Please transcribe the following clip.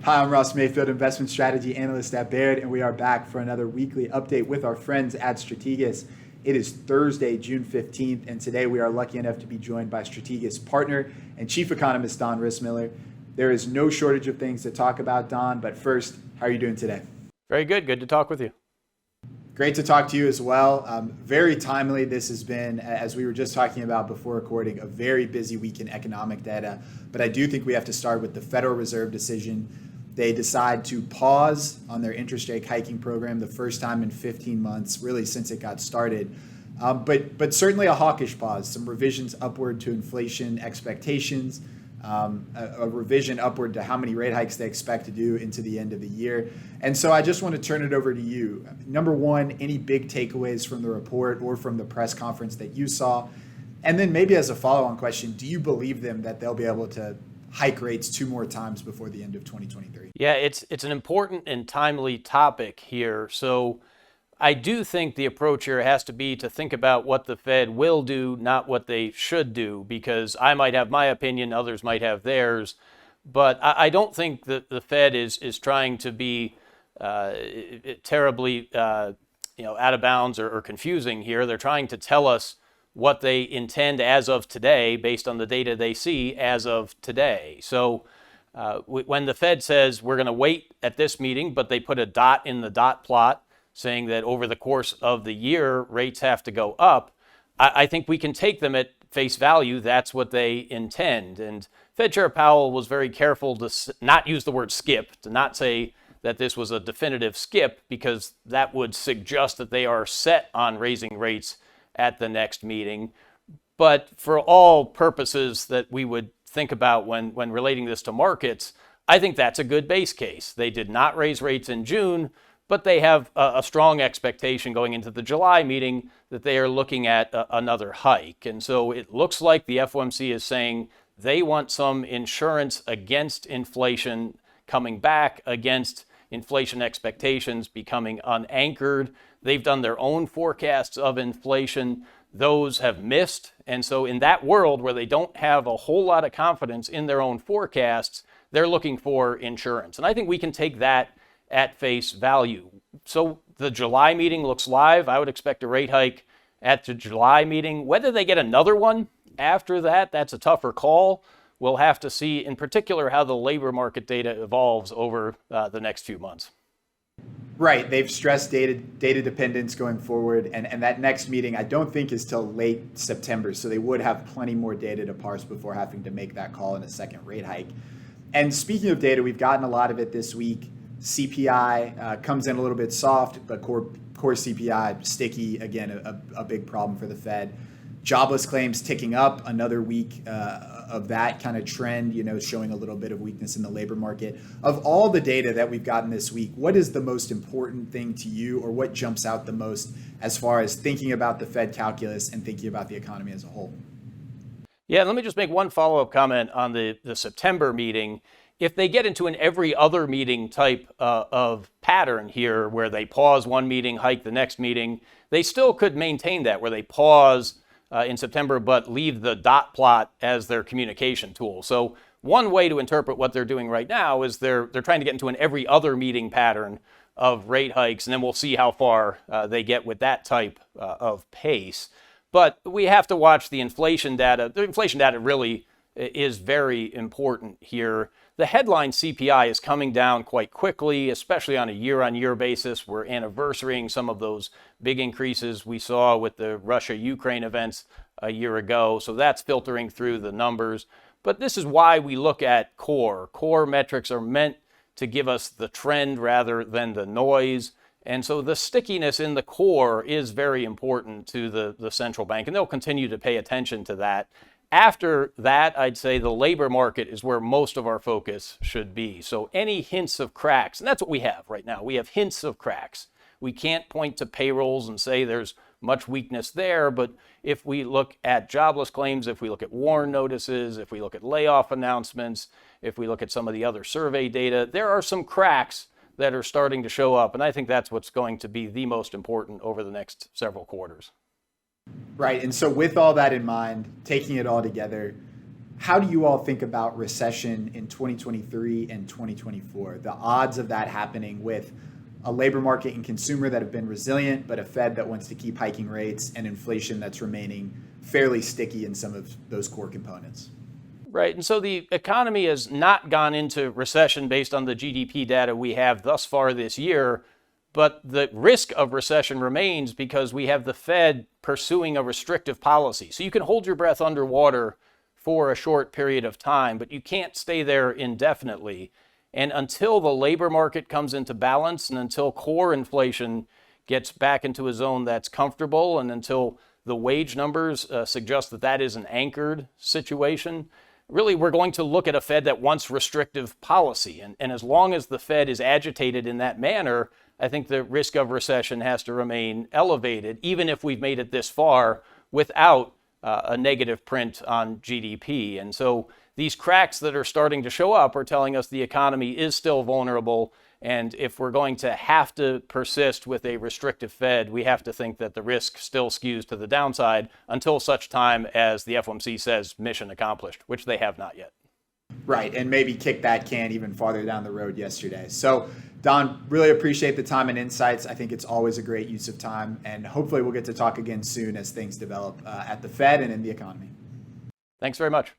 Hi, I'm Ross Mayfield, investment strategy analyst at Baird, and we are back for another weekly update with our friends at Strategas. It is Thursday, June 15th, and today we are lucky enough to be joined by Strategas partner and chief economist Don Rissmiller. There is no shortage of things to talk about, Don, but first, how are you doing today? Very good. Good to talk with you. Great to talk to you as well. Very timely. This has been, as we were just talking about before recording, a very busy week in economic data. But I do think we have to start with the Federal Reserve decision. They decide to pause on their interest rate hiking program the first time in 15 months, really since it got started. But certainly a hawkish pause, some revisions upward to inflation expectations, a revision upward to how many rate hikes they expect to do into the end of the year. And so I just want to turn it over to you. Number one, any big takeaways from the report or from the press conference that you saw? And then maybe as a follow-on question, do you believe them that they'll be able to hike rates two more times before the end of 2023? Yeah, it's an important and timely topic here. So I do think the approach here has to be to think about what the Fed will do, not what they should do, because I might have my opinion, others might have theirs. But I don't think that the Fed is trying to be terribly out of bounds or confusing here. They're trying to tell us what they intend as of today based on the data they see as of today. So when the Fed says we're going to wait at this meeting, but they put a dot in the dot plot saying that over the course of the year, rates have to go up, I think we can take them at face value. That's what they intend. And Fed Chair Powell was very careful to not use the word skip, to not say that this was a definitive skip, because that would suggest that they are set on raising rates at the next meeting. But for all purposes that we would think about when relating this to markets, I think that's a good base case. They did not raise rates in June, but they have a strong expectation going into the July meeting that they are looking at another hike. And so it looks like the FOMC is saying they want some insurance against inflation coming back, against inflation expectations becoming unanchored. They've done their own forecasts of inflation. Those have missed. And so in that world where they don't have a whole lot of confidence in their own forecasts, they're looking for insurance. And I think we can take that at face value. So the July meeting looks live. I would expect a rate hike at the July meeting. Whether they get another one after that, that's a tougher call. We'll have to see, in particular, how the labor market data evolves over the next few months. Right. They've stressed data dependence going forward. And that next meeting, I don't think is till late September. So they would have plenty more data to parse before having to make that call in a second rate hike. And speaking of data, we've gotten a lot of it this week. CPI comes in a little bit soft, but core CPI sticky, again, a big problem for the Fed. Jobless claims ticking up, another week of that kind of trend, showing a little bit of weakness in the labor market. Of all the data that we've gotten this week, what is the most important thing to you, or what jumps out the most as far as thinking about the Fed calculus and thinking about the economy as a whole? Yeah, let me just make one follow-up comment on the September meeting. If they get into an every other meeting type of pattern here, where they pause one meeting, hike the next meeting, they still could maintain that, where they pause in September but leave the dot plot as their communication tool. So one way to interpret what they're doing right now is they're trying to get into an every other meeting pattern of rate hikes, and then we'll see how far they get with that type of pace. But we have to watch the inflation data. The inflation data really is very important here. The headline CPI is coming down quite quickly, especially on a year-on-year basis. We're anniversarying some of those big increases we saw with the Russia-Ukraine events a year ago. So that's filtering through the numbers. But this is why we look at core. Core metrics are meant to give us the trend rather than the noise. And so the stickiness in the core is very important to the central bank, and they'll continue to pay attention to that. After that, I'd say the labor market is where most of our focus should be. So any hints of cracks, and that's what we have right now. We have hints of cracks. We can't point to payrolls and say there's much weakness there, but if we look at jobless claims, if we look at WARN notices, if we look at layoff announcements, if we look at some of the other survey data, there are some cracks that are starting to show up. And I think that's what's going to be the most important over the next several quarters. Right. And so with all that in mind, taking it all together, How do you all think about recession in 2023 and 2024? The odds of that happening with a labor market and consumer that have been resilient, but a Fed that wants to keep hiking rates and inflation that's remaining fairly sticky in some of those core components. Right. And so the economy has not gone into recession based on the GDP data we have thus far this year, but the risk of recession remains because we have the Fed pursuing a restrictive policy. So you can hold your breath underwater for a short period of time, but you can't stay there indefinitely. And until the labor market comes into balance and until core inflation gets back into a zone that's comfortable and until the wage numbers suggest that that is an anchored situation, really we're going to look at a Fed that wants restrictive policy. And as long as the Fed is agitated in that manner, I think the risk of recession has to remain elevated, even if we've made it this far without a negative print on GDP. And so these cracks that are starting to show up are telling us the economy is still vulnerable. And if we're going to have to persist with a restrictive Fed, we have to think that the risk still skews to the downside until such time as the FOMC says mission accomplished, which they have not yet. Right, and maybe kick that can even farther down the road yesterday. So, Don, really appreciate the time and insights. I think it's always a great use of time, and hopefully we'll get to talk again soon as things develop at the Fed and in the economy. Thanks very much.